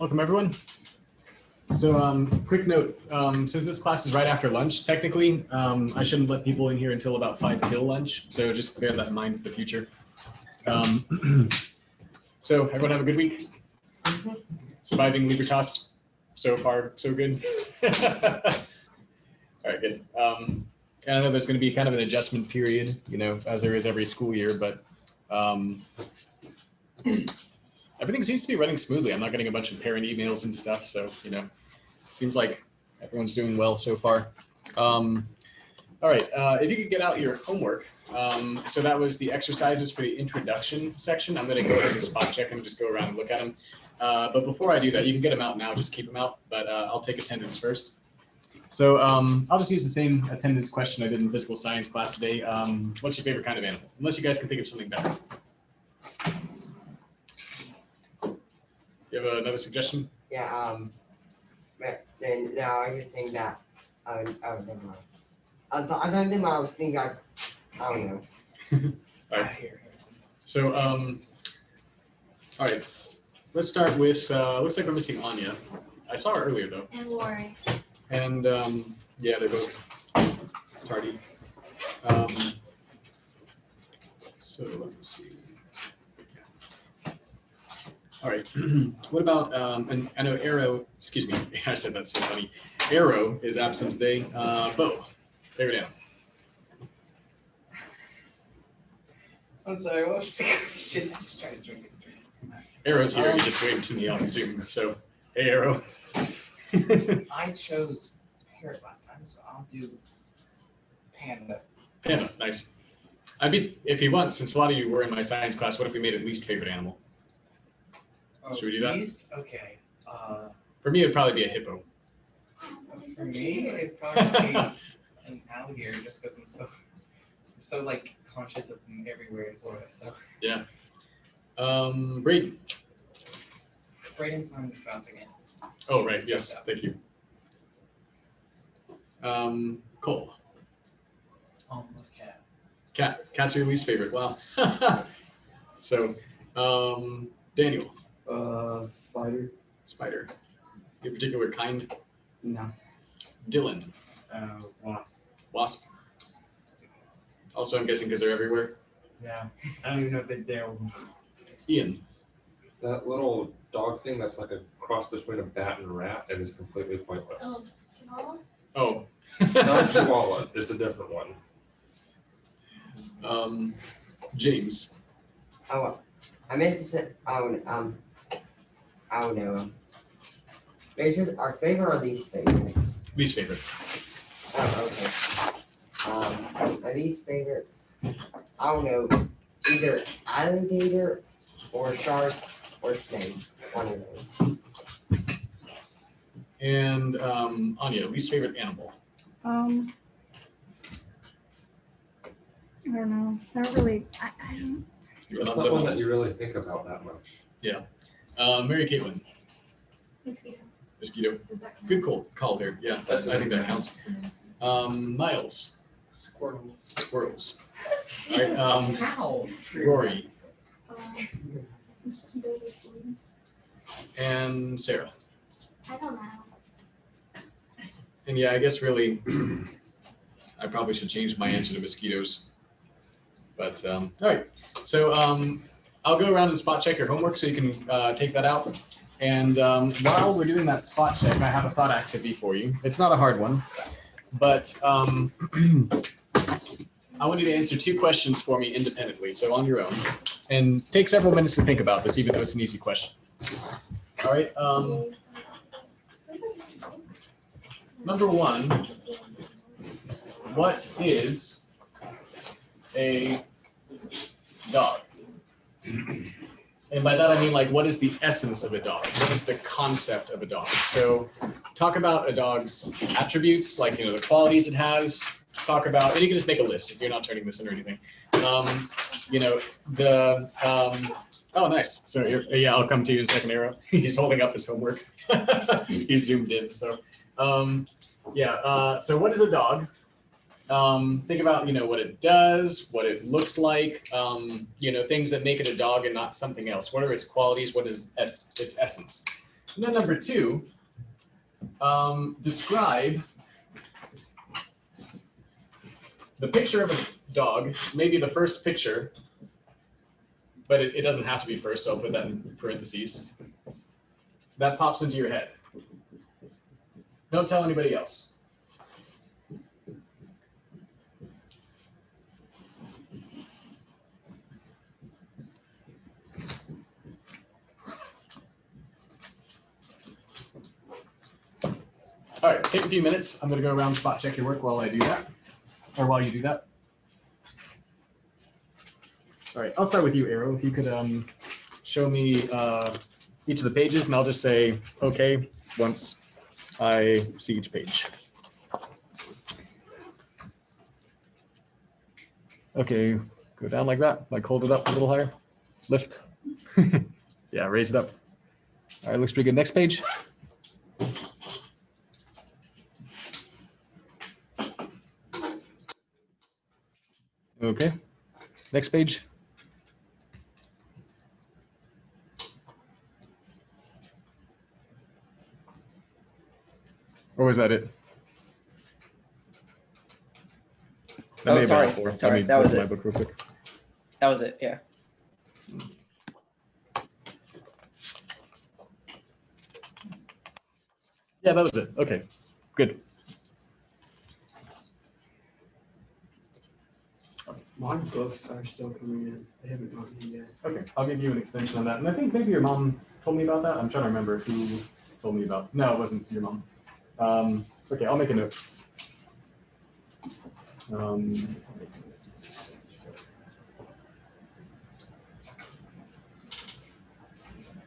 Welcome everyone. So quick note, since this class is right after lunch, technically, I shouldn't let people in here until about 5 till lunch. So just bear that in mind for the future. So everyone have a good week? Surviving Libertas? So far, so good. All right, good. And I know there's going to be kind of an adjustment period, you know, as there is every school year, but everything seems to be running smoothly. I'm not getting a bunch of parent emails and stuff, so, you know, seems like everyone's doing well so far. All right, if you could get out your homework. So that was the exercises for the introduction section. I'm going to go ahead and spot check them, just go around and look at them. But before I do that, you can get them out now, just keep them out, but I'll take attendance first. So I'll just use the same attendance question I did in physical science class today. What's your favorite kind of animal? Unless you guys can think of something better. You have another suggestion? Yeah, then now I just think that, never mind. I was thinking I don't know. All right. So, all right, let's start with, looks like we're missing Anya. I saw her earlier though. And Lori. And yeah, they're both tardy. So let's see. All right, what about, and I know Arrow, excuse me, I said that's so funny. Arrow is absent today. Bo, favorite animal. I'm sorry, what was the question? I just tried to drink it. Arrow's here, he just waved to me on Zoom, so, hey Arrow. I chose parrot last time, so I'll do panda. Panda, nice. If you want, since a lot of you were in my science class, what if we made it least favorite animal? Oh, Should we do that? least? Okay. For me, it'd probably be a hippo. For me, it'd probably be an alligator, just because I'm so like conscious of them everywhere in Florida. So. Yeah. Braden. Braden's on the spouse again. Oh, right, yes, thank you. Cole. Cat. Cat's your least favorite, wow. So, Daniel. Spider. Spider. Your particular kind? No. Dylan. Wasp. Wasp. Also, I'm guessing because they're everywhere. Yeah. I don't even know if it's there. Ian. That little dog thing that's like a cross between a bat and a rat and is completely pointless. Oh, Chihuahua? Oh. Not Chihuahua, it's a different one. James. Oh, I meant to say, I don't know. It's just our favorite or least favorite? Least favorite. Oh, okay. My least favorite, I don't know, either alligator or shark or snake, one of those. And Anya, least favorite animal. I don't know. Not really. I don't. It's not one that you really think about that much. Yeah. Mary Caitlin. Mosquito. Mosquito. Does that count? Good call there. Yeah, That's I think that counts. Miles. Squirrels. Squirrels. All right. How? Rory Mosquitoes or fleas. and Sarah. I don't know. And yeah, I guess really, I probably should change my answer to mosquitoes. But all right, so I'll go around and spot check your homework so you can take that out. And while we're doing that spot check, I have a thought activity for you. It's not a hard one, but I want you to answer 2 questions for me independently, so on your own. And take several minutes to think about this, even though it's an easy question. All right. Number 1, what is a dog? And by that I mean, like, what is the essence of a dog? What is the concept of a dog? So talk about a dog's attributes, like, you know, the qualities it has. Talk about, and you can just make a list if you're not turning this in or anything. You know, the, oh, nice. So yeah, I'll come to you in a second, Arrow. He's holding up his homework. He's zoomed in, so. Yeah, so what is a dog? Think about, you know, what it does, what it looks like, you know, things that make it a dog and not something else. What are its qualities? What is its essence? And then number 2, describe the picture of a dog, maybe the first picture, but it doesn't have to be first, so I'll put that in parentheses. That pops into your head. Don't tell anybody else. All right, take a few minutes. I'm going to go around spot check your work while I do that, or while you do that. All right, I'll start with you, Arrow. If you could show me each of the pages, and I'll just say okay once I see each page. Okay, go down like that. Like hold it up a little higher. Lift. Yeah, raise it up. All right, looks pretty good. Next page. Okay. Next page. Or was that it? That Oh, may have been sorry. all 4. Sorry, Let me that was look at it. my book real quick. That was it, yeah. Yeah, that was it. Okay, good. My books are still coming in. They haven't gotten in yet. Okay, I'll give you an extension on that. And I think maybe your mom told me about that. I'm trying to remember who told me about. No, it wasn't your mom. Okay, I'll make a note.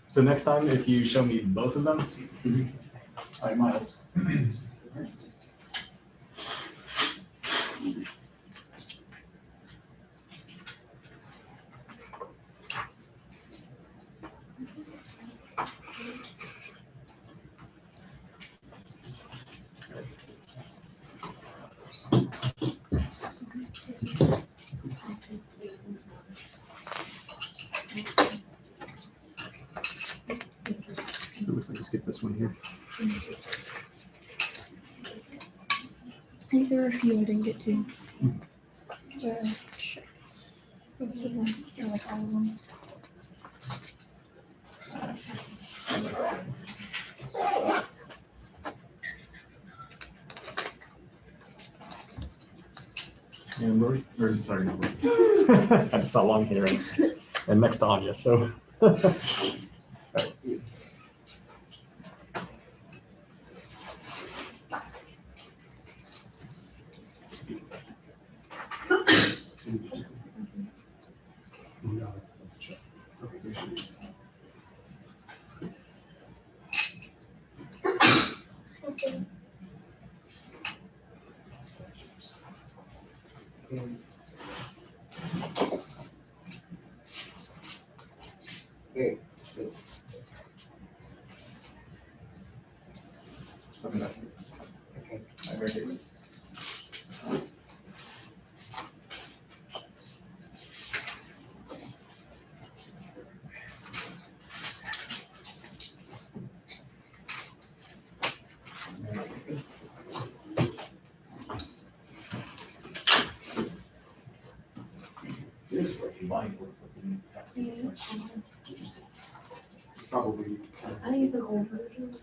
So next time, if you show me both of them, all right, Miles. So it looks like we skip this one here. I think there were a few I didn't get to. Sure. Most of them, or like all of them. And Lori, or sorry, not Lori. I just saw long hair and next to Anya, so. All right. Okay. Okay. Okay. I read it. It's like combined with probably. I think it's an old version.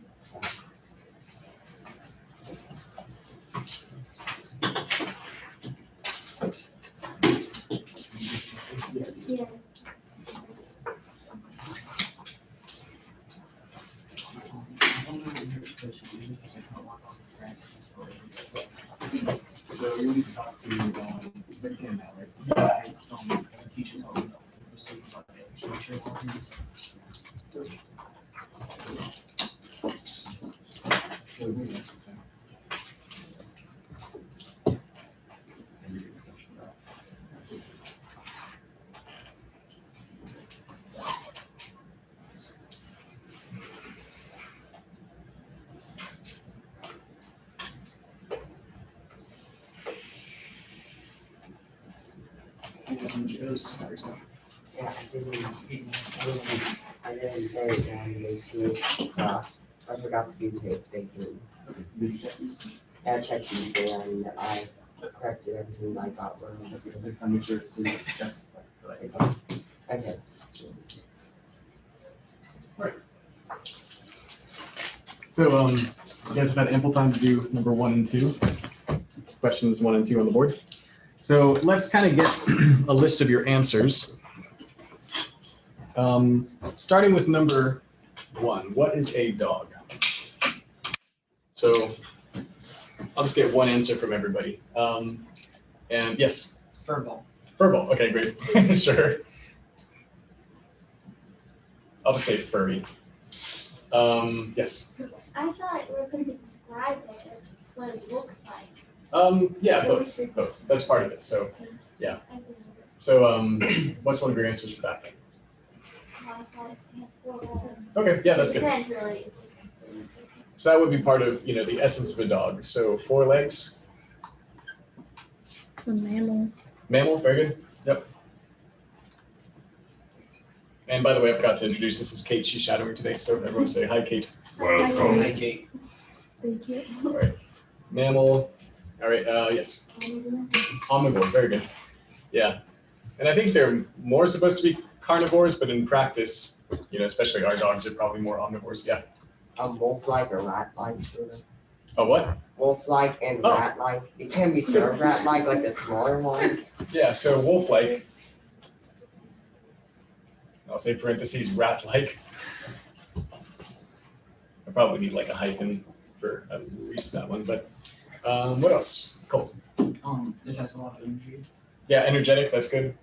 Yeah. So you need to talk to, but you can now, right? Teach you how to structure things. So we- Just fires up. Yeah, I didn't. I didn't put it down to make sure, I forgot to do the thank you. Did you check these? I checked these and I corrected everything I got wrong. That's good. Next time, make sure it's the steps. Okay. So, you guys have had ample time to do number 1 and 2. Questions 1 and 2 on the board. So let's kind of get a list of your answers. Starting with number 1, what is a dog? So I'll just get one answer from everybody. And yes, Furball. furball. Okay, great. Sure. I'll just say furry. Yes. I thought we were going to describe it as what it looks like. Yeah, both. Both. That's part of it. So, I didn't so what's one of your answers for that? know. I thought it had 4 legs. Okay, yeah, that's good. Depends, really. So that would be part of, the essence of a dog. So 4 legs, It's a mammal. mammal, very good. Yep. And by the way, I forgot to introduce, this is Kate. She's shadowing today. So everyone say hi, Kate. Welcome. Hi, Kate. Thank you. All right. Mammal. All right. Yes. Omnivore. Very good. Yeah. And I think they're more supposed to be carnivores, but in practice, especially our dogs are probably more omnivores. Yeah. Wolf-like or rat-like, sort of. Oh, what? Wolf-like and Oh. rat-like. It can be served rat-like, like the smaller one. Yeah. So wolf-like. I'll say parentheses rat-like. I probably need like a hyphen for at least that one. But what else? Cool. It has a lot of energy. Yeah, energetic. That's good.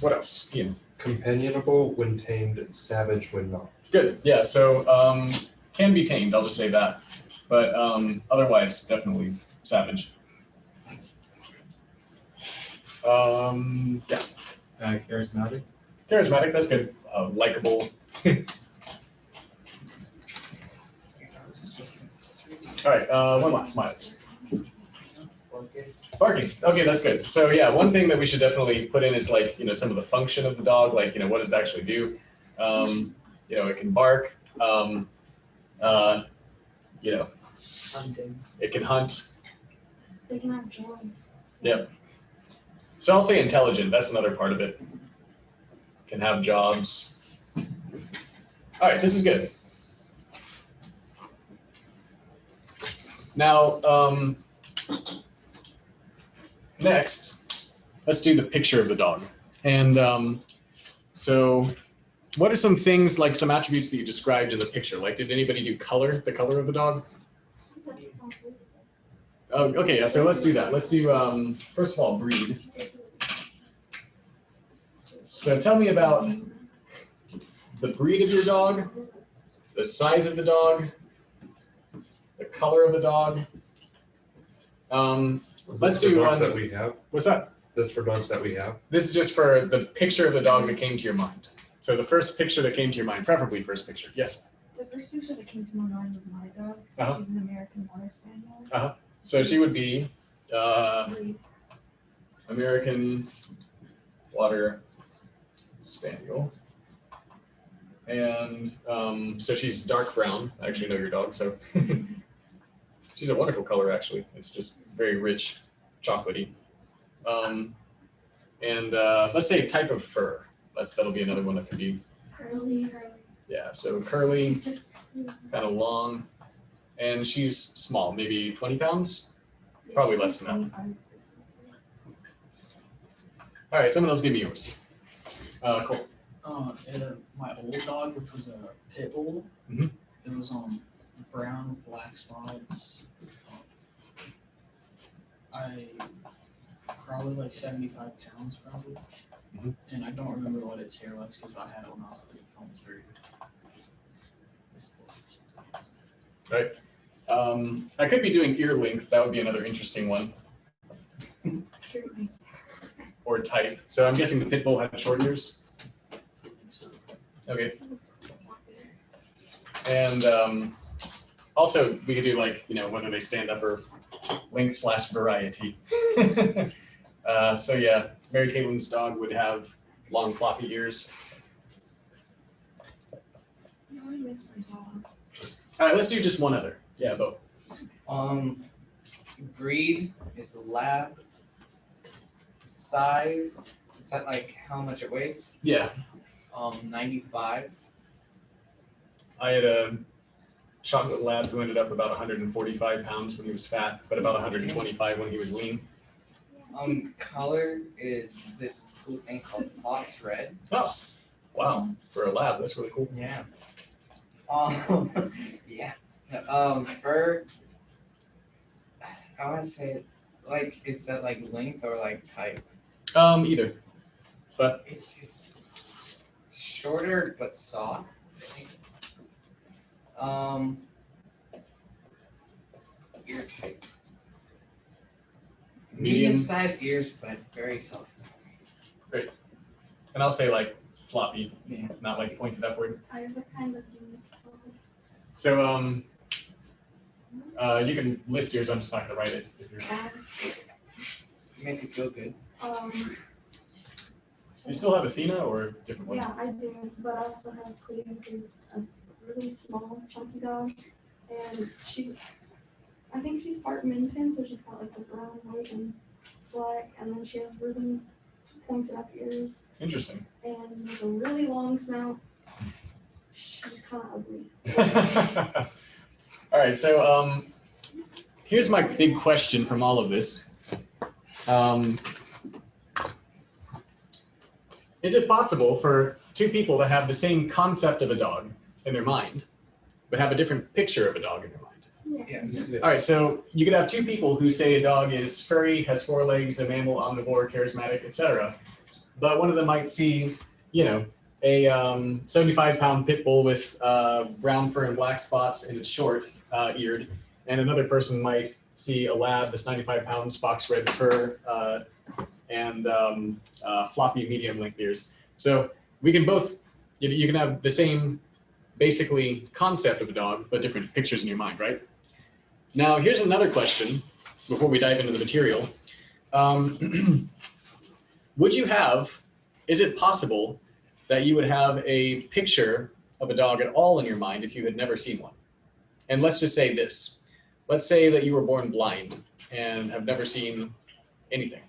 What else? Ian. Companionable when tamed, savage when not. Good. Yeah. So can be tamed. I'll just say that. But otherwise, definitely savage. Yeah. Charismatic. Charismatic. That's good. Likable. All right. One last. Miles. Barking. Okay, that's good. So yeah, one thing that we should definitely put in is like, some of the function of the dog, like, what does it actually do? It can bark, Hunting. it can hunt. They can have joints. Yep. So I'll say intelligent. That's another part of it. Can have jobs. All right, this is good. Now, next, let's do the picture of the dog. And so what are some things, like some attributes that you described in the picture? Like, did anybody do the color of the dog? Oh, okay, yeah, so let's do that. Let's do, first of all, breed. So tell me about the breed of your dog, the size of the dog, the color of the dog. Let's do dogs one. that we have. What's that? This for dogs that we have. This is just for the picture of the dog that came to your mind. So the first picture that came to your mind, preferably first picture. Yes. The first picture that came to my mind was my dog. Uh-huh. She's an American Water Spaniel. So she would be Breed. American Water Spaniel. And so she's dark brown. I actually know your dog, so she's a wonderful color, actually. It's just very rich, chocolatey. And let's say type of fur. That'll be another one that could be, Curly. yeah, so curly, kind of long. And she's small, maybe 20 pounds? Probably less than that. All right, someone else give me yours. Cool. My old dog, which was a pit bull, Mhm. it was brown with black spots. I probably like 75 pounds probably, Mhm. and I don't remember what its hair was because I had it when I was like almost 30. I could be doing ear length. That would be another interesting one. Or type. So I'm guessing the pit bull had short ears. Okay. And also we could do like, whether they stand up or length/variety. So yeah, Mary Caitlin's dog would have long floppy ears. No, I miss my dog. All right, let's do just one other. Yeah, both. Breed is a lab. Size, is that like how much it weighs? Yeah, 95. I had a chocolate lab who ended up about 145 pounds when he was fat, but about 125 when he was lean. Color is this cool thing called fox red. Oh, wow. For a lab, that's really cool. Yeah. Yeah. Fur. I want to say, like, is that like length or like type? Either. But It's shorter but soft. I think. Ear type. Medium. Medium-sized ears, but very soft. and I'll say like floppy, Yeah. not like pointed upward. I have a kind of unique dog. So you can list yours. I'm just not gonna write it. If you're... It makes you feel good. You still have Athena or a different one? Yeah, I do, but I also have Cleo, who's a really small, chunky dog, and I think she's part Min Pin, so she's got like the brown, white, and black, and then she has really pointed up ears, Interesting. and with a really long snout. She's kind of ugly. All right, so here's my big question from all of this. Is it possible for two people to have the same concept of a dog in their mind, but have a different picture of a dog in their mind? Yeah. Yes. All right, so you could have two people who say a dog is furry, has 4 legs, a mammal, omnivore, charismatic, etc. But one of them might see, you know, a 75-pound pit bull with brown fur and black spots and it's short eared, and another person might see a lab that's 95 pounds, fox red fur, and floppy medium length ears. So we can both, you can have the same basically concept of a dog, but different pictures in your mind, right? Now, here's another question before we dive into the material. Is it possible that you would have a picture of a dog at all in your mind if you had never seen one? And let's just say this. Let's say that you were born blind and have never seen anything.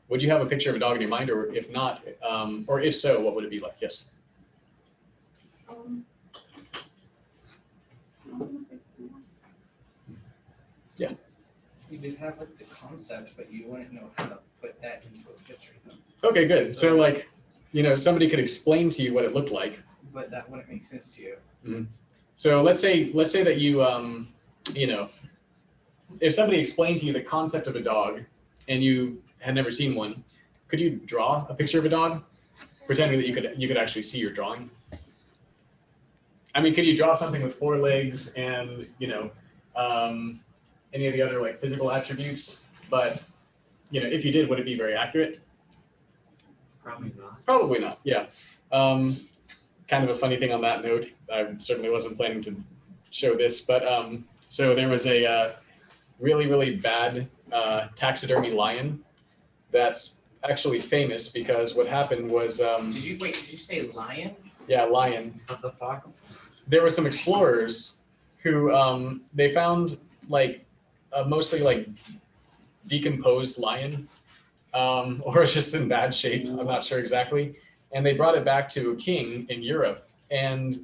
Would you have a picture of a dog in your mind, or if not, or if so, what would it be like? Yes. Yeah. You would have like the concept, but you wouldn't know how to put that into a picture. Okay, good. So like, you know, somebody could explain to you what it looked like. But that wouldn't make sense to you. So let's say that you, you know, if somebody explained to you the concept of a dog and you had never seen one, could you draw a picture of a dog, pretending that you could actually see your drawing? I mean, could you draw something with 4 legs and, you know, any of the other like physical attributes? But, you know, if you did, would it be very accurate? Probably not. Probably not. Yeah. Kind of a funny thing on that note. I certainly wasn't planning to show this, but so there was a really, really bad taxidermy lion that's actually famous because what happened was Did you say lion? yeah, lion. Not the fox. There were some explorers who they found like a mostly like decomposed lion, or it's just in bad shape. I'm not sure exactly. And they brought it back to a king in Europe, and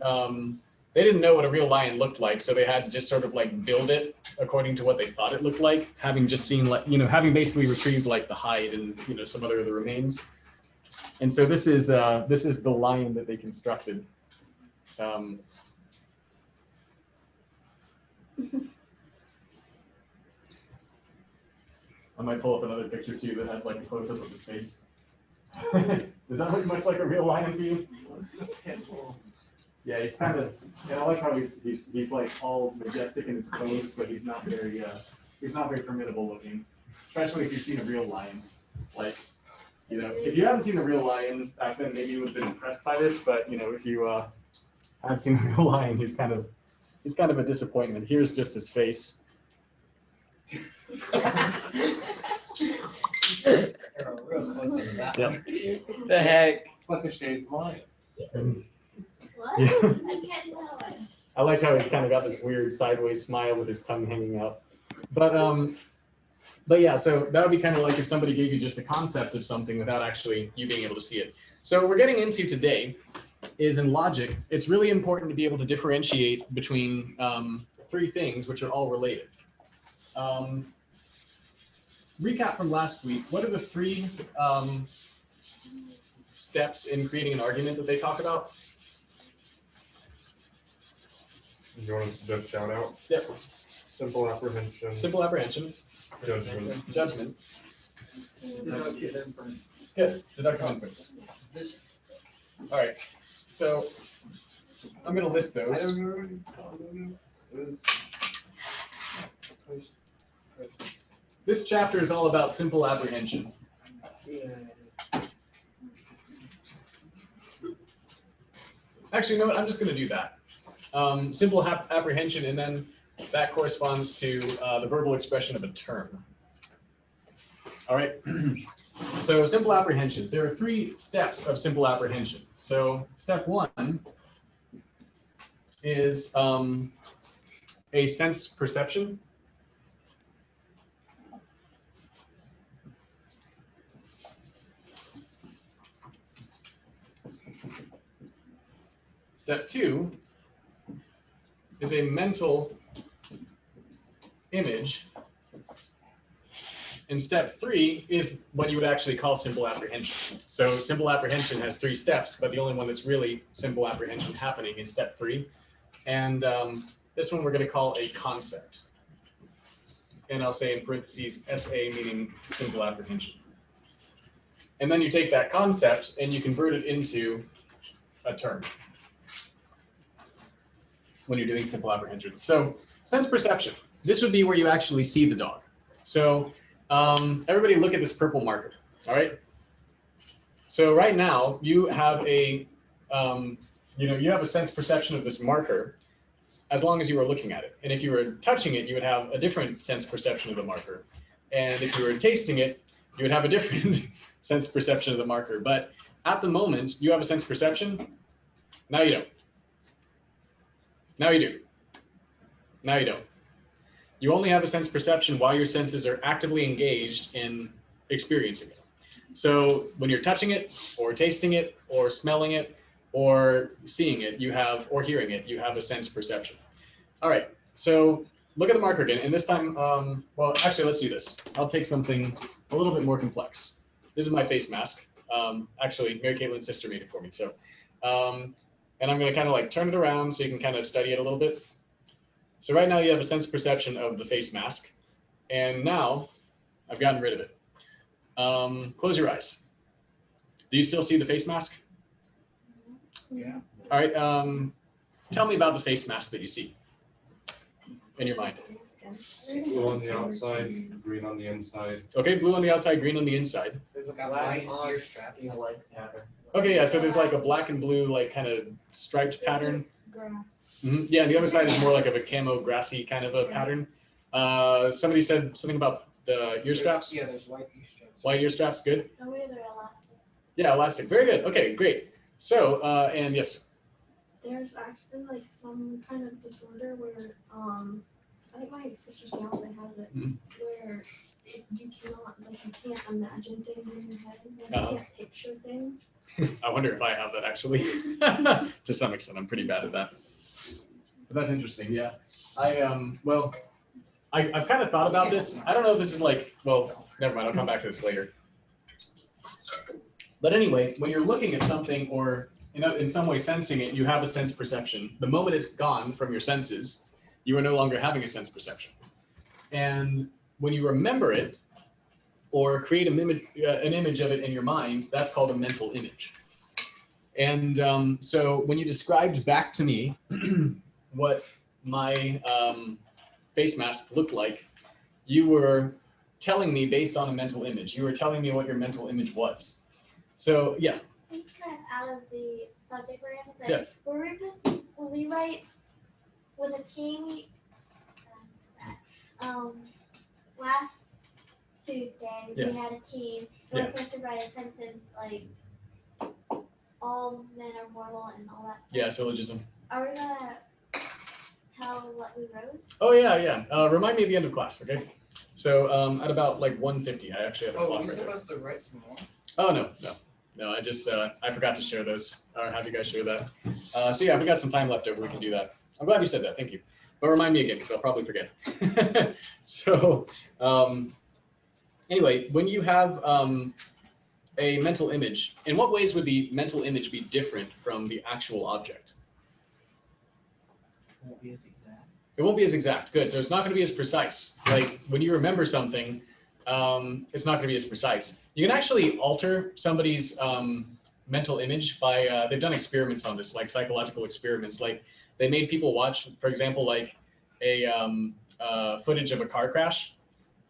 they didn't know what a real lion looked like, so they had to just sort of like build it according to what they thought it looked like, having just seen like, you know, having basically retrieved like the hide and, you know, some other of the remains. And so this is the lion that they constructed. I might pull up another picture too that has like a close-up of his face. Does that look much like a real lion to you? Yeah, he's kind of, and I like how he's like all majestic in his clothes, but he's not very formidable looking, especially if you've seen a real lion. Like, you know, if you haven't seen a real lion back then, maybe you would have been impressed by this, but you know, if you haven't seen a real lion, he's kind of a disappointment. Here's just his face. You're real close to that Yep. one. The heck? Like a shaved mine. What? Yeah. I can't tell it. I like how he's kind of got this weird sideways smile with his tongue hanging out. But yeah, so that would be kind of like if somebody gave you just a concept of something without actually you being able to see it. So what we're getting into today is in logic, it's really important to be able to differentiate between three things which are all related. Recap from last week, what are the three steps in creating an argument that they talk about? You want to just shout out? Yep. Simple apprehension. Simple apprehension, Judgment. judgment, Deductive inference. good, deductive inference. This, All right, so I'm gonna list I those. don't know. It was- This chapter is all about simple apprehension. Actually, you know what? I'm just going to do that. Simple apprehension, and then that corresponds to the verbal expression of a term. All right. So simple apprehension. There are three steps of simple apprehension. So step one is a sense perception. Step two is a mental image. And step three is what you would actually call simple apprehension. So simple apprehension has three steps, but the only one that's really simple apprehension happening is step three. And this one we're going to call a concept. And I'll say in parentheses SA, meaning simple apprehension. And then you take that concept and you convert it into a term when you're doing simple apprehension. So sense perception, this would be where you actually see the dog. So everybody look at this purple marker, all right? So right now you have a, you have a sense perception of this marker as long as you were looking at it. And if you were touching it, you would have a different sense perception of the marker. And if you were tasting it, you would have a different sense perception of the marker. But at the moment, you have a sense perception. Now you don't. Now you do. Now you don't. You only have a sense perception while your senses are actively engaged in experiencing it. So when you're touching it or tasting it or smelling it or seeing it, you have, or hearing it, you have a sense perception. All right, so look at the marker again. And this time, well, actually, let's do this. I'll take something a little bit more complex. This is my face mask. Actually, Mary Caitlin's sister made it for me. So, and I'm gonna kind of like turn it around so you can kind of study it a little bit. So right now you have a sense perception of the face mask. And now I've gotten rid of it. Close your eyes. Do you still see the face mask? yeah. All right, tell me about the face mask that you see in your mind. Blue on the outside, green on the inside. Okay, blue on the outside, green on the inside. There's a Black black on ear strap. the white pattern. Okay, yeah, so there's like a black and blue, like kind of striped pattern. Grass. Yeah, the other side is more like of a camo grassy kind of a pattern. Somebody said something about the ear straps. Yeah, there's white ear straps. White ear straps, good. Tell me they're elastic. Yeah, elastic, very good. Okay, great. So, and yes, There's actually like some kind of disorder where I think my sister's fiance has it, Mhm. where you cannot, like, you can't imagine things in your head, like, Uh-huh. you can't picture things. I wonder if I have that actually. To some extent, I'm pretty bad at that. But that's interesting, yeah. Well, I've kind of thought about this. I don't know if this is like, well, never mind, I'll come back to this later. But anyway, when you're looking at something or in some way sensing it, you have a sense perception. The moment it's gone from your senses, you are no longer having a sense perception. And when you remember it or create an image of it in your mind, that's called a mental image. And so when you described back to me what my face mask looked like, you were telling me based on a mental image. You were telling me what your mental image was. So yeah, It's kind of out of the subject we're in, but Yeah. when we write with a team, last Tuesday, Yeah. we had a team, and Yeah. we have to write a sentence like, all men are mortal and all that stuff. Yeah, syllogism. Are we gonna tell what we wrote? Oh yeah. Remind me at the end of class, okay? So at about like 1:50, I actually have a Oh, clock we're right there. supposed to write some more? Oh no. I just I forgot to share those or have you guys share that. So yeah, we got some time left over. We can do that. I'm glad you said that. Thank you. But remind me again because I'll probably forget. So anyway, when you have a mental image, in what ways would the mental image be different from the actual object? Won't be as exact. It won't be as exact. Good. So it's not going to be as precise. Like when you remember something, it's not going to be as precise. You can actually alter somebody's mental image by, they've done experiments on this, like psychological experiments. Like they made people watch, for example, like a footage of a car crash,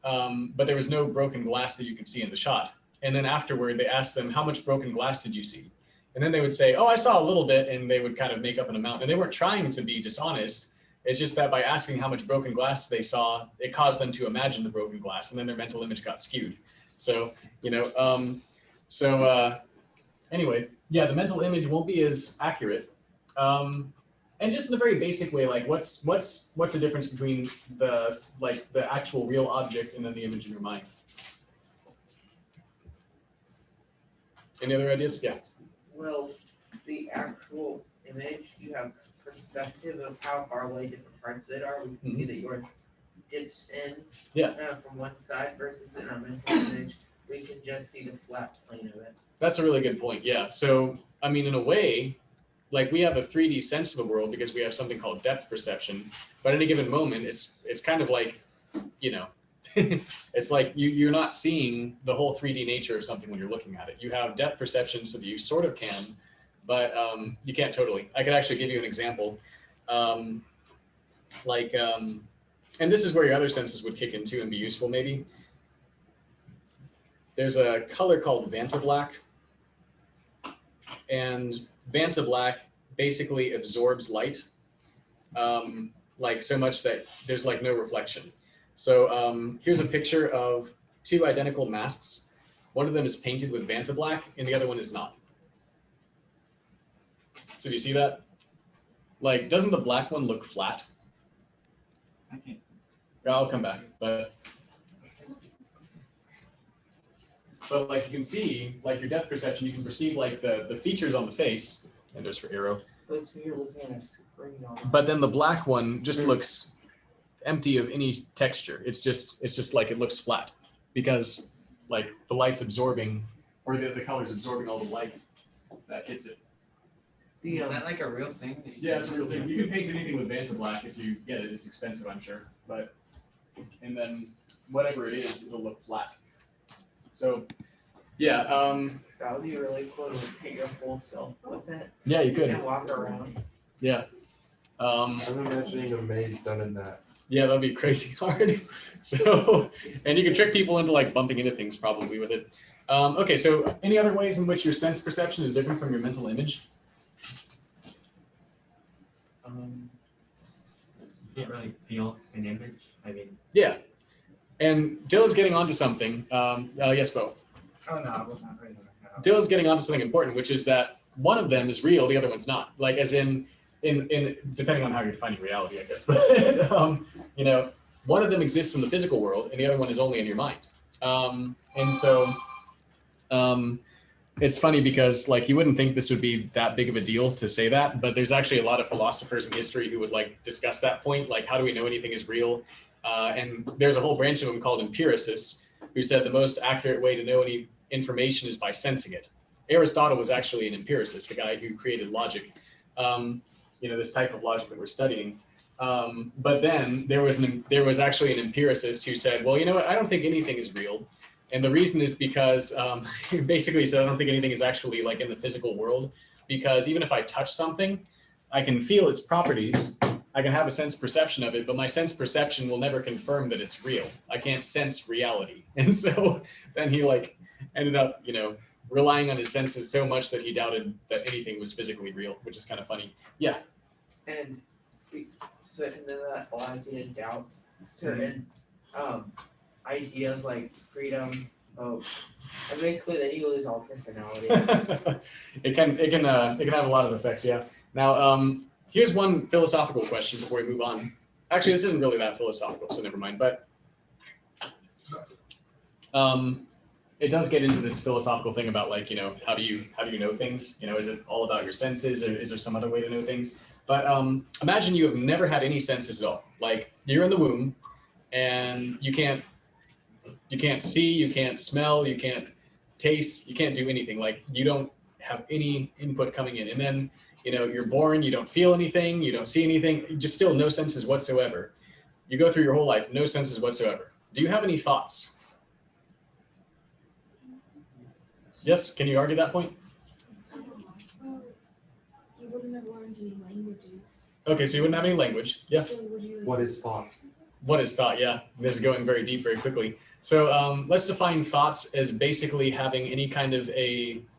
but there was no broken glass that you could see in the shot. And then afterward, they asked them, how much broken glass did you see? And then they would say, oh, I saw a little bit, and they would kind of make up an amount. And they weren't trying to be dishonest. It's just that by asking how much broken glass they saw, it caused them to imagine the broken glass, and then their mental image got skewed. So, anyway, yeah, the mental image won't be as accurate. And just in a very basic way, like what's the difference between the actual real object and then the image in your mind? Any other ideas? Yeah. Well, the actual image, you have perspective of how far away different parts of it are. We can see that yours dips in from one side versus in our mental image, we can just see the flat plane of it. That's a really good point. Yeah. So, I mean, in a way, like we have a 3D sense of the world because we have something called depth perception. But at any given moment, it's kind of like, it's like you're not seeing the whole 3D nature of something when you're looking at it. You have depth perception so that you sort of can, but you can't totally. I could actually give you an example. And this is where your other senses would kick in too and be useful maybe. There's a color called Vantablack. And Vantablack basically absorbs light, like so much that there's like no reflection. So here's a picture of two identical masks. One of them is painted with Vantablack and the other one is not. So do you see that? Like, doesn't the black one look flat? I can't. I'll come back, but like you can see, like your depth perception, you can perceive like the features on the face, and there's for arrow. But so you're looking at a screen on. But then the black one just looks empty of any texture. It's just like it looks flat because like the light's absorbing, or the color's absorbing all the light that hits it. Is that like a real thing? Yeah, it's a real thing. You can paint anything with Vantablack if you get it. It's expensive, I'm sure, but and then whatever it is, it'll look flat. So, yeah. That would be really cool to paint your whole self with it. Yeah, you could. And walk around. Yeah. I'm imagining a maze done in that. Yeah, that'd be crazy hard. So, and you can trick people into like bumping into things probably with it. Okay, so any other ways in which your sense perception is different from your mental image? You can't really feel an image. I mean, Yeah. And Dylan's getting onto something. Yes, Bo. Oh, no, I was not ready. Dylan's getting onto something important, which is that one of them is real, the other one's not. Like, as in depending on how you're defining reality, I guess. But, one of them exists in the physical world, and the other one is only in your mind. And so, it's funny because, like, you wouldn't think this would be that big of a deal to say that, but there's actually a lot of philosophers in history who would like discuss that point, like, how do we know anything is real? And there's a whole branch of them called empiricists who said the most accurate way to know any information is by sensing it. Aristotle was actually an empiricist, the guy who created logic, this type of logic that we're studying. But then there was actually an empiricist who said, well, you know what, I don't think anything is real. And the reason is because he basically said, I don't think anything is actually like in the physical world, because even if I touch something, I can feel its properties. I can have a sense perception of it, but my sense perception will never confirm that it's real. I can't sense reality. And so then he like ended up, relying on his senses so much that he doubted that anything was physically real, which is kind of funny. Yeah. And so and then that allows you to doubt certain ideas like freedom, hope, and basically then you lose all personality. It can have a lot of effects, yeah. Now, here's one philosophical question before we move on. Actually, this isn't really that philosophical, so never mind. But it does get into this philosophical thing about like, how do you know things? Is it all about your senses, or is there some other way to know things? But imagine you have never had any senses at all. Like you're in the womb, and you can't see, you can't smell, you can't taste, you can't do anything. Like you don't have any input coming in, and then you're born, you don't feel anything, you don't see anything, just still no senses whatsoever. You go through your whole life, no senses whatsoever. Do you have any thoughts? Yes, can you argue that point? Well, you wouldn't have learned any languages. Okay, so you wouldn't have any language. Yeah. So would you? What is thought? What is thought? Yeah, this is going very deep very quickly. So let's define thoughts as basically having any kind of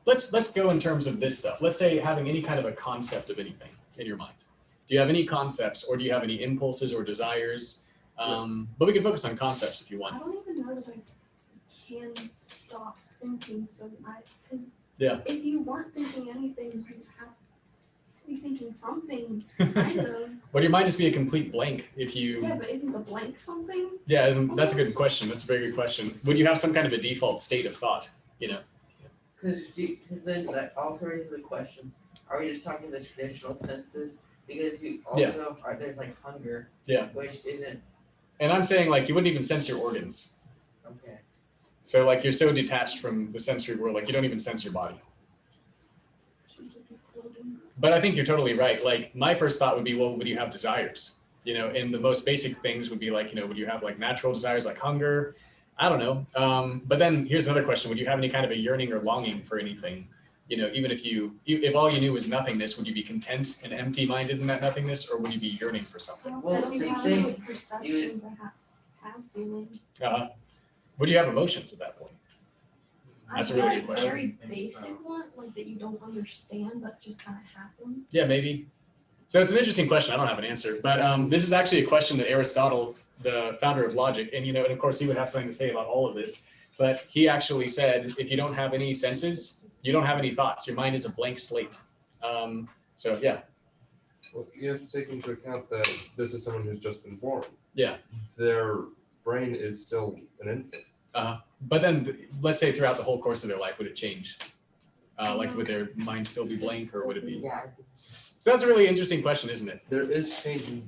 let's go in terms of this stuff. Let's say having any kind of a concept of anything in your mind. Do you have any concepts, or do you have any impulses or desires? But we can focus on concepts if you I want. don't even know that I can stop thinking. So because Yeah. if you weren't thinking anything, you'd have to be thinking something, kind of. Would your mind just be a complete blank if you? Yeah, but isn't the blank something? Yeah, that's a good question. That's a very good question. Would you have some kind of a default state of thought? Because then that also raises the question, are we just talking the traditional senses? Because we also are, there's like hunger. Yeah. Which isn't, And I'm saying like you wouldn't even sense your organs. okay. So like you're so detached from the sensory world, like you don't even sense your body. But I think you're totally right. Like my first thought would be, well, would you have desires? And the most basic things would be like, would you have like natural desires like hunger? I don't know. But then here's another question. Would you have any kind of a yearning or longing for anything? Even if all you knew was nothingness, would you be content and empty-minded in that nothingness, or would you be yearning for something? Well, I don't the have thing- any perceptions. I have feelings. Would you have emotions at that point? I That's a feel really like good question. very basic one, like that you don't understand, but just kind of happen. Yeah, maybe. So it's an interesting question. I don't have an answer, but this is actually a question that Aristotle, the founder of logic, and and of course he would have something to say about all of this, but he actually said, if you don't have any senses, you don't have any thoughts. Your mind is a blank slate. So yeah. Well, you have to take into account that this is someone who's just been born. Yeah. Their brain is still an infant. But then let's say throughout the whole course of their life, would it change? Like would their mind still be blank, or would it be? Yeah. So that's a really interesting question, isn't it? There is change.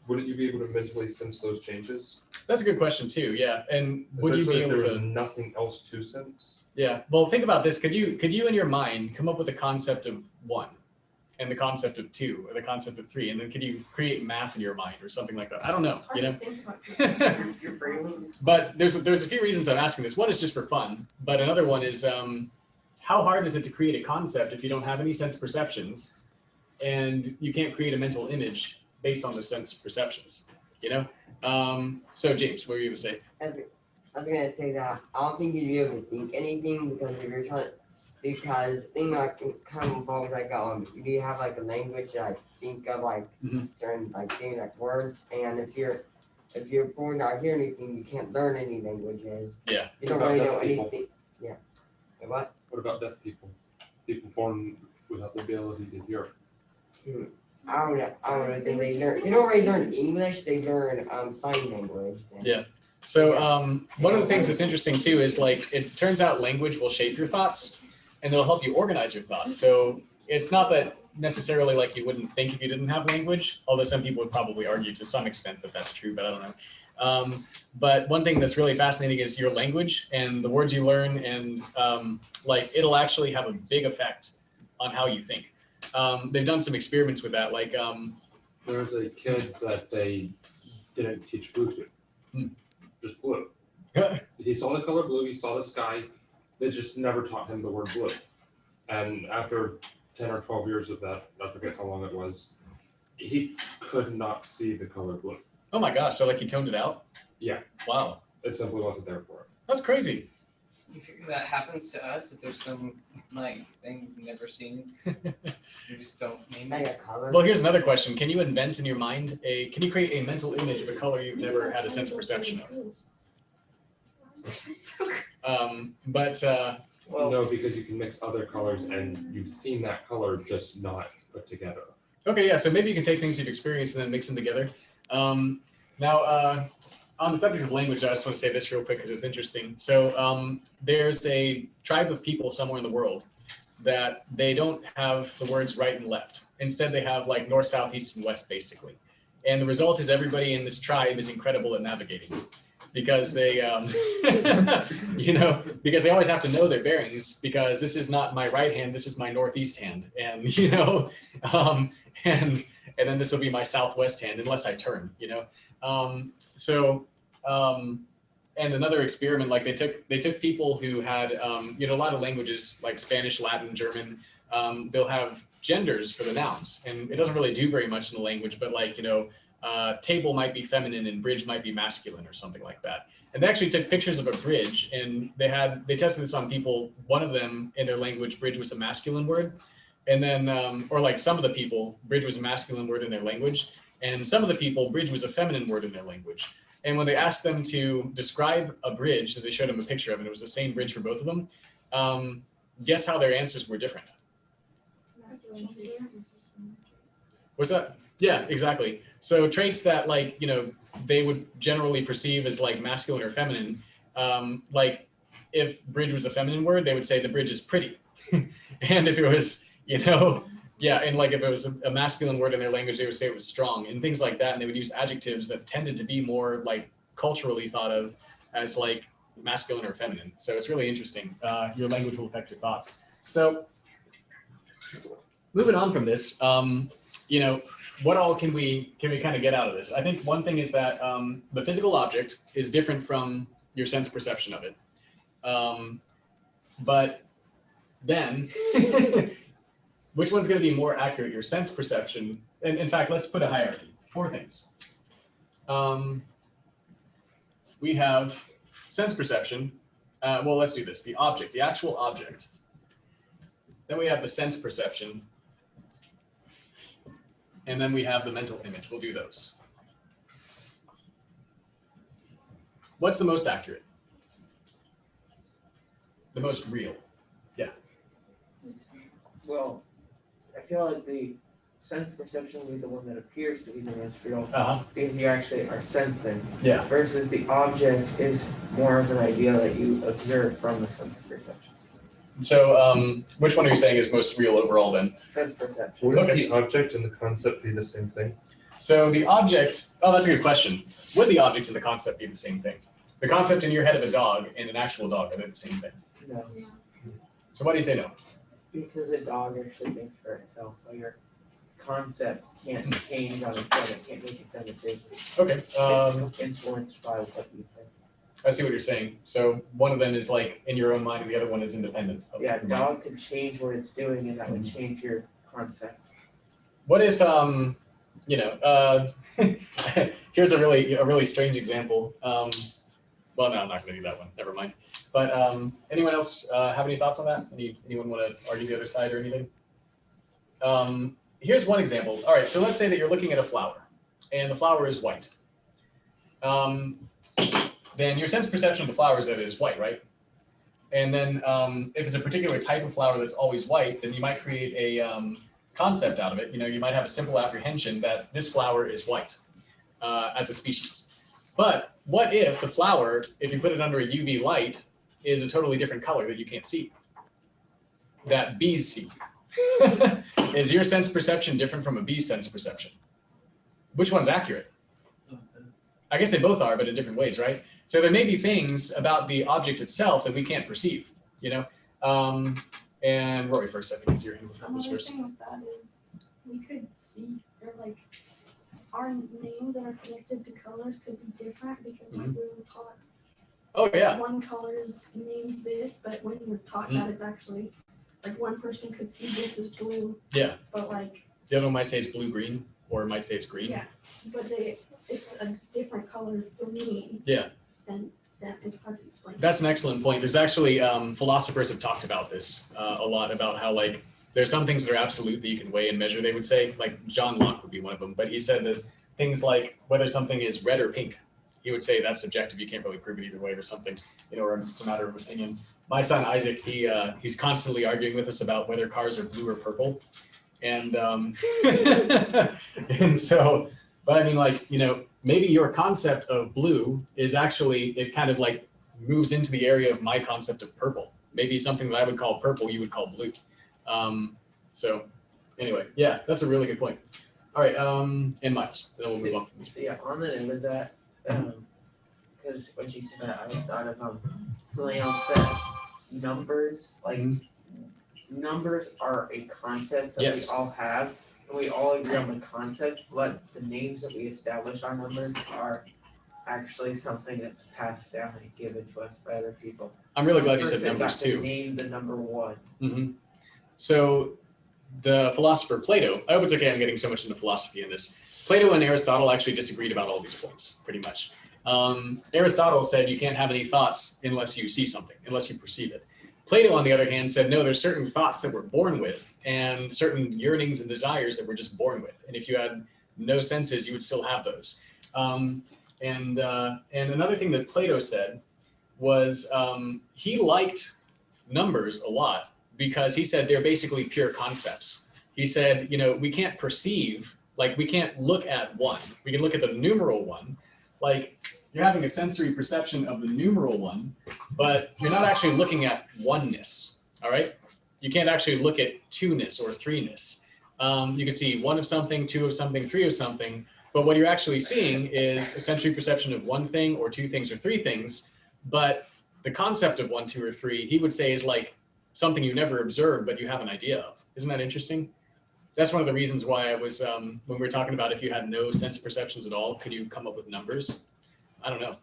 Wouldn't you be able to mentally sense those changes? That's a good question too. Yeah. And would you Especially be if able there was to? nothing else to sense? Yeah. Well, think about this. Could you in your mind come up with the concept of 1 and the concept of 2 or the concept of 3, and then could you create math in your mind or something like that? I don't know. Hard to think about this. Your brain. But there's a few reasons I'm asking this. One is just for fun, but another one is how hard is it to create a concept if you don't have any sense perceptions, and you can't create a mental image based on the sense perceptions? So James, what were you gonna say? I was gonna say that I don't think you'd be able to think anything because if you're trying, because thing like it kind of involves like you have like a language that think of like Mhm. certain like things like words, and if you're born not hear anything, you can't learn any languages. Yeah. You don't What about really know deaf people? anything. Yeah. Wait, what? What about deaf people? People born without the ability to hear. I don't know. They learn. They don't really learn English. They learn sign language. Then. Yeah. So one of the things that's interesting too is like it turns out language will shape your thoughts, and it'll help you organize your thoughts. So it's not that necessarily like you wouldn't think if you didn't have language, although some people would probably argue to some extent that that's true, but I don't know. But one thing that's really fascinating is your language and the words you learn, and like it'll actually have a big effect on how you think. They've done some experiments with that, like There's a kid that they didn't teach blue to. Just blue. He saw the color blue, he saw the sky. They just never taught him the word blue. And after 10 or 12 years of that, I forget how long it was, he could not see the color blue. oh my gosh, so like he toned it out? Yeah. Wow, It simply wasn't there for him. that's crazy. You figure that happens to us if there's some like thing we've never seen. We just don't name Like it. a color. Well, here's another question. Can you invent in your mind can you create a mental image of a color you've never had a sense perception of? But Well, No, because you can mix other colors and you've seen that color just not put together. okay, yeah, so maybe you can take things you've experienced and then mix them together. Now, on the subject of language, I just want to say this real quick because it's interesting. So there's a tribe of people somewhere in the world that they don't have the words right and left. Instead, they have like north, south, east, and west, basically. And the result is everybody in this tribe is incredible at navigating because they, because they always have to know their bearings because this is not my right hand, this is my northeast hand. And, and then this will be my southwest hand unless I turn, and another experiment, like they took people who had, a lot of languages like Spanish, Latin, German, they'll have genders for the nouns and it doesn't really do very much in the language, but like, table might be feminine and bridge might be masculine or something like that. And they actually took pictures of a bridge and they tested this on people. One of them in their language, bridge was a masculine word. And then, or like some of the people, bridge was a masculine word in their language. And some of the people, bridge was a feminine word in their language. And when they asked them to describe a bridge, they showed them a picture of it, it was the same bridge for both of them. Guess how their answers were different? What's that? Yeah, exactly. So traits that like, they would generally perceive as like masculine or feminine, like if bridge was a feminine word, they would say the bridge is pretty. And if it was, and like if it was a masculine word in their language, they would say it was strong and things like that. And they would use adjectives that tended to be more like culturally thought of as like masculine or feminine. So it's really interesting. Your language will affect your thoughts. So moving on from this, what all can we kind of get out of this? I think one thing is that the physical object is different from your sense perception of it. But then, which one's going to be more accurate, your sense perception? And in fact, let's put a hierarchy. 4 things. We have sense perception. Well, let's do this. The object, the actual object. Then we have the sense perception. And then we have the mental image. We'll do those. What's the most accurate? The most real? Yeah. Well, I feel like the sense perception will be the one that appears to be the most real because you actually are sensing. Yeah. Versus the object is more of an idea that you observe from the sense perception. So which one are you saying is most real overall then? Sense perception. Wouldn't the object and the concept be the same thing? So the object, that's a good question. Would the object and the concept be the same thing? The concept in your head of a dog and an actual dog, are they the same thing? No. So why do you say no? Because a dog actually thinks for itself, while your concept can't change on its own, it can't make its own decisions. Okay. It's influenced by what you think. I see what you're saying. So one of them is like in your own mind and the other one is independent. of Yeah, your mind. dog can change what it's doing and that would change your concept. What if, here's a really strange example. Well, no, I'm not going to do that one. Never mind. But anyone else have any thoughts on that? Anyone want to argue the other side or anything? Here's one example. All right, so let's say that you're looking at a flower and the flower is white. Then your sense perception of the flower is that it is white, right? And then if it's a particular type of flower that's always white, then you might create a concept out of it. You might have a simple apprehension that this flower is white as a species. But what if the flower, if you put it under a UV light, is a totally different color that you can't see, that bees see? Is your sense perception different from a bee's sense perception? Which one's accurate? I guess they both are, but in different ways, right? So there may be things about the object itself that we can't perceive, and Rory first, I think is your hand. Another thing with that is we could see, or like our names that are connected to colors could be different because like we were taught. Oh yeah. One color is named this, but when you're taught that, it's actually like one person could see this as blue. Yeah. But like. The other one might say it's blue-green, or it might say it's green. Yeah, but it's a different color for me. Yeah. And that it's hard to explain. That's an excellent point. There's actually philosophers have talked about this a lot, about how like there's some things that are absolute that you can weigh and measure, they would say, like John Locke would be one of them, but he said that things like whether something is red or pink he would say that's subjective. You can't really prove it either way or something, or it's a matter of opinion. My son Isaac, he's constantly arguing with us about whether cars are blue or purple, and and so, but I mean, like, maybe your concept of blue is actually, it kind of like moves into the area of my concept of purple. Maybe something that I would call purple, you would call blue. So anyway, yeah, that's a really good point. All right, and much, then we'll move on. So yeah, on the end of that, because when you said that, I thought of something else, that numbers, like numbers are a concept that Yes. we all have, and we all agree on the concept, but the names that we establish on numbers are actually something that's passed down and given to us by other people. I'm really glad you Some said person numbers got to too. name the number one. So the philosopher Plato, I hope it's okay I'm getting so much into philosophy in this. Plato and Aristotle actually disagreed about all these points, pretty much. Aristotle said you can't have any thoughts unless you see something, unless you perceive it. Plato, on the other hand, said, no, there's certain thoughts that we're born with and certain yearnings and desires that we're just born with. And if you had no senses, you would still have those. And another thing that Plato said was he liked numbers a lot because he said they're basically pure concepts. He said, we can't perceive, like we can't look at one. We can look at the numeral one, like you're having a sensory perception of the numeral one, but you're not actually looking at oneness, all right? You can't actually look at two-ness or three-ness. You can see one of something, two of something, three of something, but what you're actually seeing is a sensory perception of one thing or two things or three things, but the concept of one, two, or three, he would say is like something you never observed, but you have an idea of. Isn't that interesting? That's one of the reasons why I was, when we were talking about if you had no sense perceptions at all, could you come up with numbers? I don't know.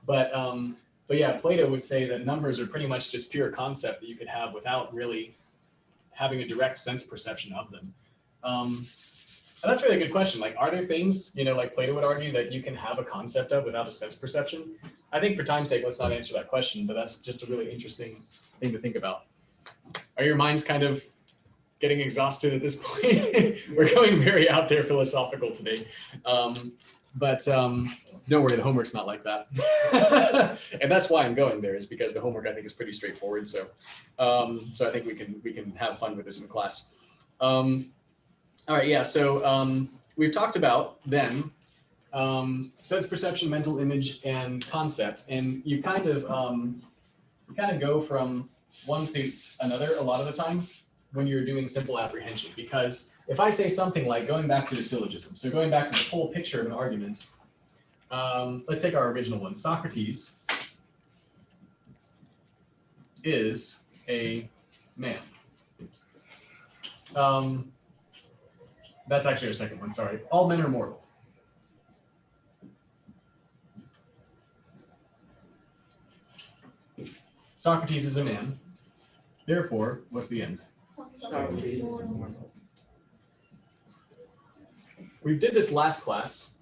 But yeah, Plato would say that numbers are pretty much just pure concept that you could have without really having a direct sense perception of them. And that's really a good question. Like, are there things, like Plato would argue that you can have a concept of without a sense perception? I think for time's sake, let's not answer that question, but that's just a really interesting thing to think about. Are your minds kind of getting exhausted at this point? We're going very out there philosophical today. But don't worry, the homework's not like that. And that's why I'm going there, is because the homework I think is pretty straightforward. So I think we can have fun with this in class. All right, yeah, so we've talked about then sense perception, mental image, and concept, and you kind of go from one to another a lot of the time when you're doing simple apprehension. Because if I say something like, going back to the syllogism, so going back to the whole picture of an argument, let's take our original one. Socrates is a man. That's actually our second one, sorry. All men are mortal. Socrates is a man. Therefore, what's the end? Socrates is immortal. We did this last class.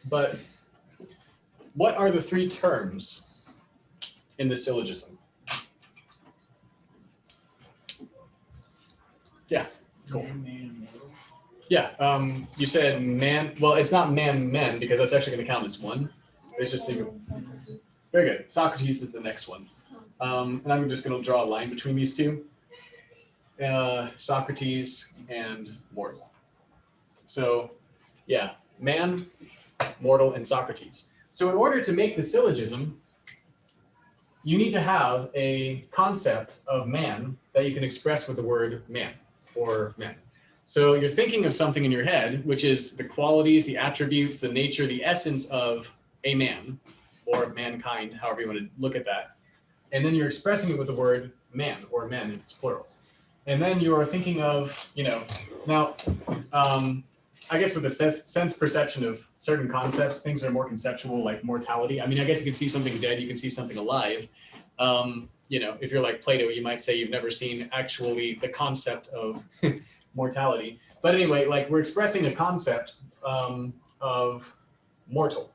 But what are the three terms in the syllogism? Yeah, cool. Yeah, you said man. Well, it's not man, men, because that's actually going to count as one. It's just single. Very good. Socrates is the next one. And I'm just going to draw a line between these two. Socrates and mortal. So, yeah, man, mortal, and Socrates. So in order to make the syllogism, you need to have a concept of man that you can express with the word man or men. So you're thinking of something in your head, which is the qualities, the attributes, the nature, the essence of a man or mankind, however you want to look at that. And then you're expressing it with the word man or men, if it's plural. And then you're thinking of, now, I guess with the sense perception of certain concepts, things are more conceptual, like mortality. I mean, I guess you can see something dead, you can see something alive. If you're like Plato, you might say you've never seen actually the concept of mortality. But anyway, like we're expressing a concept of mortal.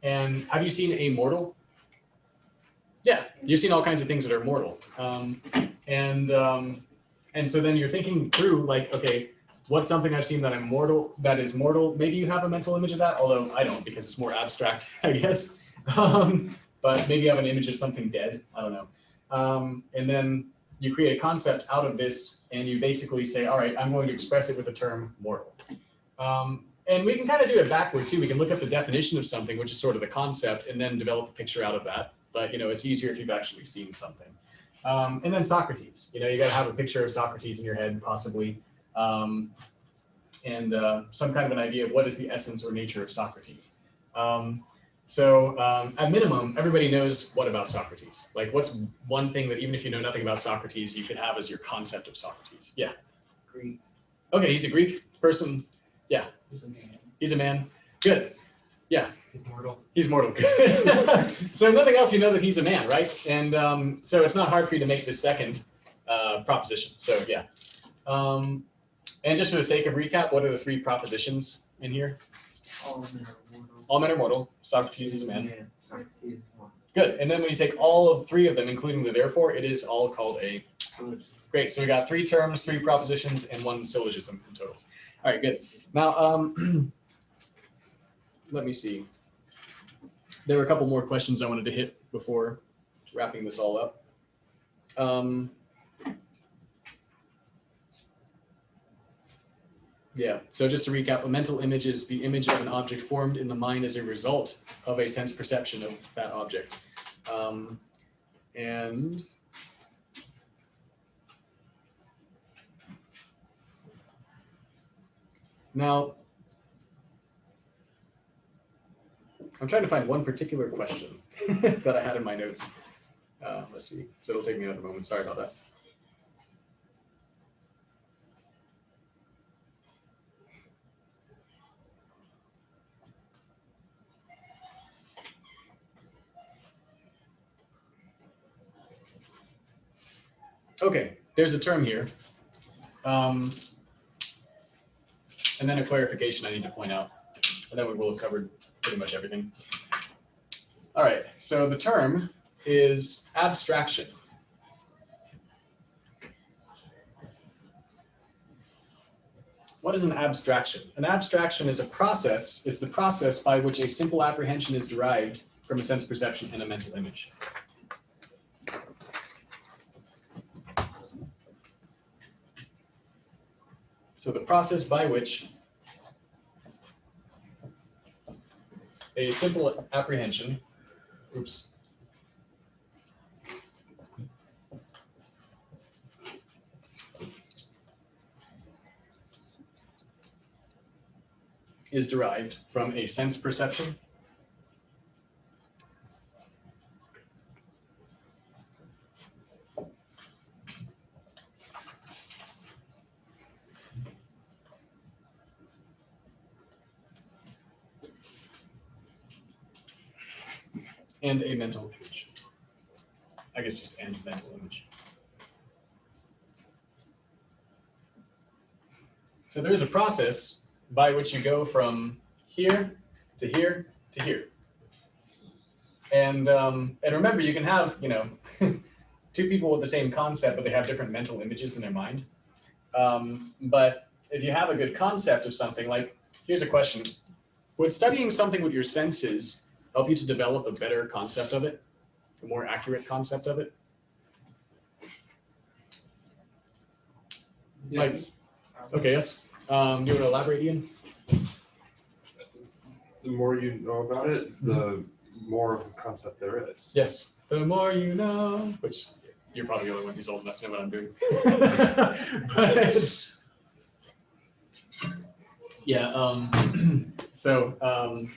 And have you seen a mortal? Yeah, you've seen all kinds of things that are mortal. And so then you're thinking through like, okay, what's something I've seen that that is mortal? Maybe you have a mental image of that, although I don't because it's more abstract, I guess. But maybe you have an image of something dead. I don't know. And then you create a concept out of this, and you basically say, all right, I'm going to express it with the term mortal. And we can kind of do it backward too. We can look up the definition of something, which is sort of the concept, and then develop a picture out of that. But it's easier if you've actually seen something. And then Socrates. You got to have a picture of Socrates in your head, possibly, and some kind of an idea of what is the essence or nature of Socrates. So at minimum, everybody knows what about Socrates. Like, what's one thing that even if you know nothing about Socrates, you could have as your concept of Socrates? Yeah. Greek. Okay, he's a Greek person. Yeah. He's a man. He's a man. Good. Yeah. He's mortal. He's mortal. So if nothing else, you know that he's a man, right? And so it's not hard for you to make this second proposition. So yeah. And just for the sake of recap, what are the three propositions in here? All men are mortal. All men are mortal. Socrates is a man. Yeah, Socrates is mortal. Good. And then when you take all of three of them, including the therefore, it is all called a Syllogism. great. So we got three terms, three propositions, and one syllogism in total. All right, good. Now, let me see. There were a couple more questions I wanted to hit before wrapping this all up. Yeah, so just to recap, a mental image is the image of an object formed in the mind as a result of a sense perception of that object. And now, I'm trying to find one particular question that I had in my notes. Let's see, so it'll take me another moment, sorry about that. Okay, there's a term here. And then a clarification I need to point out. And then we will have covered pretty much everything. All right, so the term is abstraction. What is an abstraction? An abstraction is the process by which a simple apprehension is derived from a sense perception and a mental image. So the process by which a simple apprehension, is derived from a sense perception and a mental image. I guess just and mental image. So there is a process by which you go from here to here to here. And remember, you can have, two people with the same concept, but they have different mental images in their mind. But if you have a good concept of something, like, here's a question. Would studying something with your senses help you to develop a better concept of it, a more accurate concept of it? Yes. Okay, yes. Do you want to elaborate, Ian? The more you know about it, the more of a concept there is. Yes. The more you know, which you're probably the only one who's old enough to know what I'm doing. But, yeah, so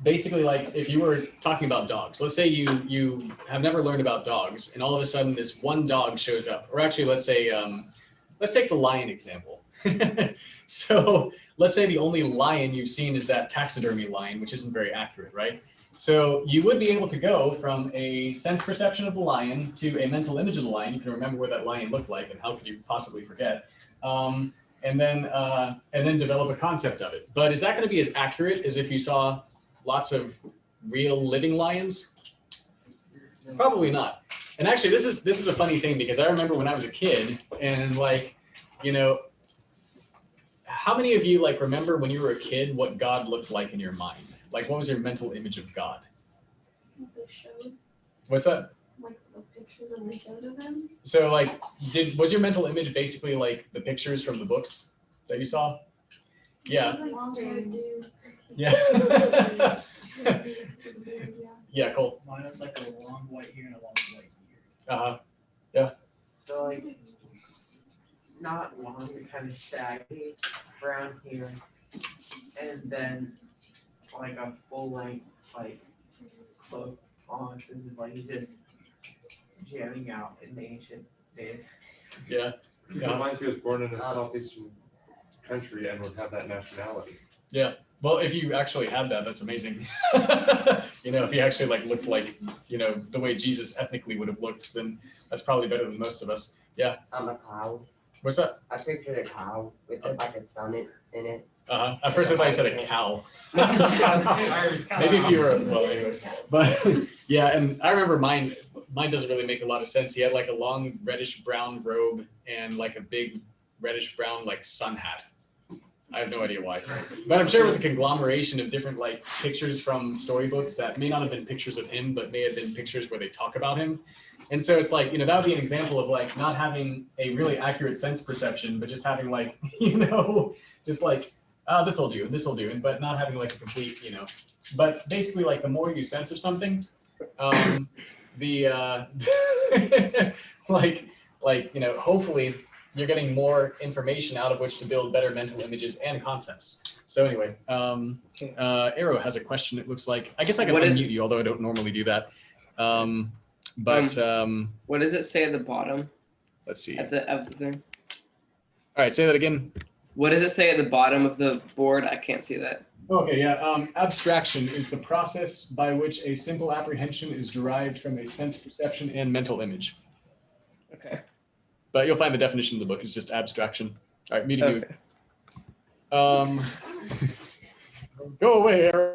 basically, like, if you were talking about dogs, let's say you have never learned about dogs, and all of a sudden this one dog shows up. Or actually, let's say, let's take the lion example. So let's say the only lion you've seen is that taxidermy lion, which isn't very accurate, right? So you would be able to go from a sense perception of the lion to a mental image of the lion. You can remember what that lion looked like, and how could you possibly forget? And then develop a concept of it. But is that going to be as accurate as if you saw lots of real living lions? Probably not. And actually, this is a funny thing, because I remember when I was a kid, and how many of you like remember when you were a kid what God looked like in your mind? Like, what was your mental image of God? What they showed, What's that? like the pictures that they showed of him. So like, was your mental image basically like the pictures from the books that you saw? Yeah. He was like long-haired dude. Yeah. Yeah. Yeah, cool. Mine was like a long white hair and a long white beard. Uh-huh. So like, not long, kind of shaggy, brown hair, and then like a full length like cloak on. This is like just jamming out in the ancient days. Yeah. It reminds me he was born in a southeastern country and would have that nationality. Yeah. Well, if you actually had that, that's amazing. You know, if he actually like looked like, you know, the way Jesus ethnically would have looked, then that's probably better than most of us. Yeah. I'm a cow. What's that? I pictured a cow with like a sun in it. Uh-huh. At first I thought you said a cow. Maybe if you were, well, anyway. But yeah, and I remember mine doesn't really make a lot of sense. He had like a long reddish brown robe and like a big reddish brown like sun hat. I have no idea why, but I'm sure it was a conglomeration of different like pictures from storybooks that may not have been pictures of him, but may have been pictures where they talk about him. And so it's like, you know, that would be an example of like not having a really accurate sense perception, but just having like, you know, just like, this will do, and but not having like a complete, you know, but basically like the more you censor something, like, you know, hopefully you're getting more information out of which to build better mental images and concepts. So anyway, Arrow has a question. It looks like, I guess I can unmute you, although I don't normally do that. What does it say at the bottom? Let's see. Of the thing. All right, say that again. What does it say at the bottom of the board? I can't see that. Okay, yeah. Abstraction is the process by which a simple apprehension is derived from a sense perception and mental image. Okay. But you'll find the definition of the book is just abstraction. All right, meeting you. Go away, Eric.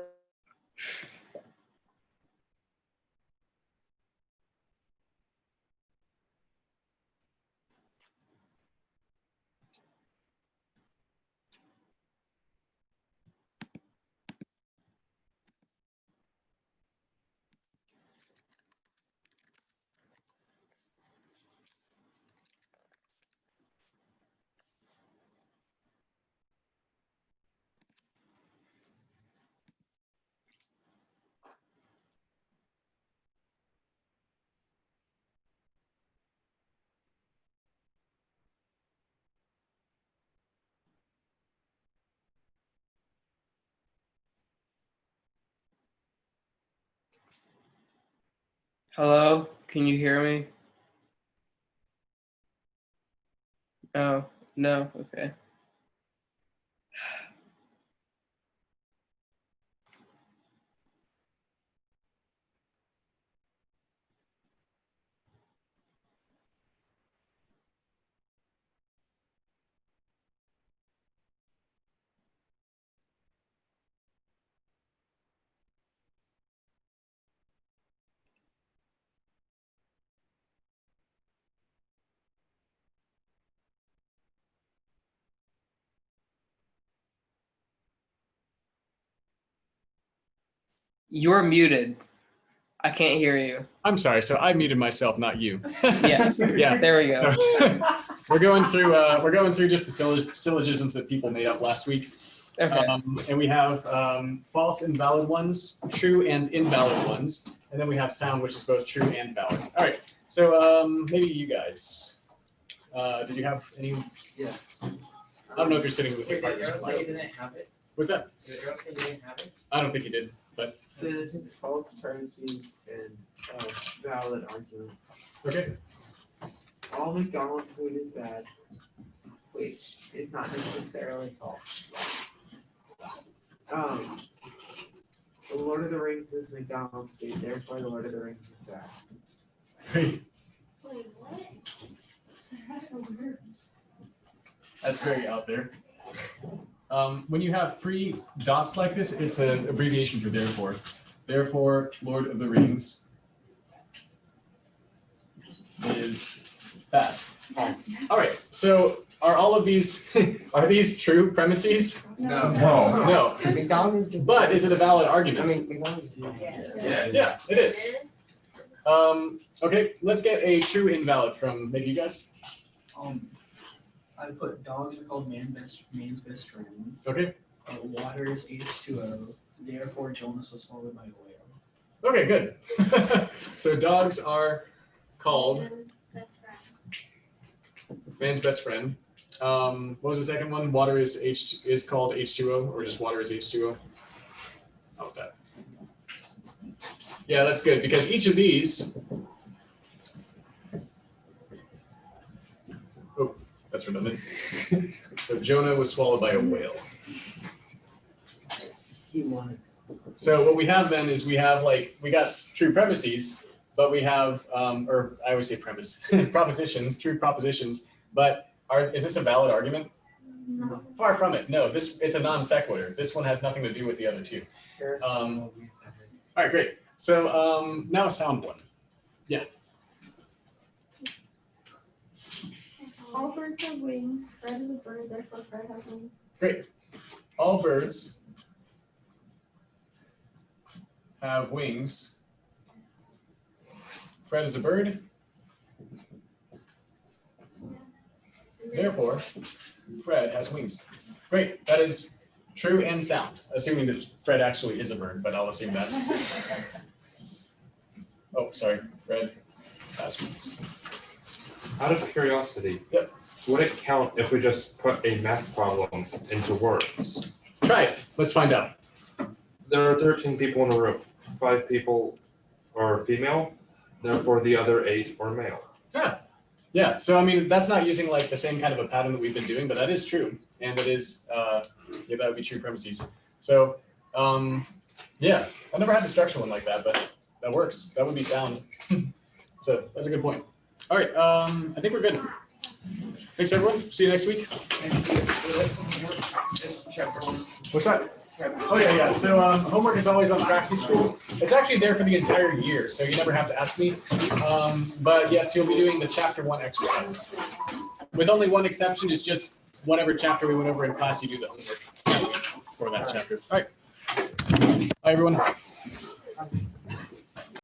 Hello? Can you hear me? Oh, no, okay. You're muted. I can't hear you. I'm sorry. So I muted myself, not you. Yes. Yeah. There we go. So, we're going through just the syllogisms that people made up last week. Okay. And we have false and valid ones, true and invalid ones, and then we have sound, which is both true and valid. All right. So maybe you guys, did you have any? Yes. I don't know if you're sitting with your Wait, did partners. Arrow say he didn't have it? What's that? Did Arrow say he didn't have it? I don't think you did, but So this is false premises and valid argument. okay. All McDonald's food is bad, which is not necessarily false. The Lord of the Rings is McDonald's food, therefore the Lord of the Rings is bad. Great. Wait, what? That's very out there. When you have three dots like this, it's an abbreviation for therefore. Therefore, Lord of the Rings is bad. All right, so are all of these, are these true premises? No. No. McDonald's. But is it a valid I argument? mean, McDonald's. Yeah, it is. Okay, let's get a true invalid from maybe you guys. I put dogs are called man's best friend. Okay. Water is H2O. Therefore, Jonas was swallowed by a whale. Okay, good. So dogs are called man's best friend. What was the second one? Water is called H2O, or just water is H2O? How about that? Yeah, that's good because each of these. Oh, that's redundant. So Jonah was swallowed by a whale. He wanted. So what we have then is we got true premises, but we have, or I always say premise, propositions, true propositions, but is this a valid argument? No. Far from it. No, it's a non sequitur. This one has nothing to do with the other two. All right, great. So now a sound one. All birds have wings. Fred is a bird, therefore Fred has wings. Great. All birds have wings. Fred is a bird. Therefore, Fred has wings. Great. That is true and sound, assuming that Fred actually is a bird, but I'll assume that. Oh, sorry. Fred has wings. Out of curiosity, Yep. would it count if we just put a math problem into words? Try it. Let's find out. There are 13 people in a room. 5 people are female, therefore the other 8 are male. Yeah. So, I mean, that's not using like the same kind of a pattern that we've been doing, but that is true. And it is, yeah, that would be true premises. So, yeah, I've never had to structure one like that, but that works. That would be sound. So that's a good point. All right. I think we're good. Thanks, everyone. See you next week. What's that? Oh, yeah. So homework is always on Praxis School. It's actually there for the entire year, so you never have to ask me. But yes, you'll be doing the chapter 1 exercises. With only one exception, is just whatever chapter we went over in class, you do the homework for that chapter. All right. Bye, everyone.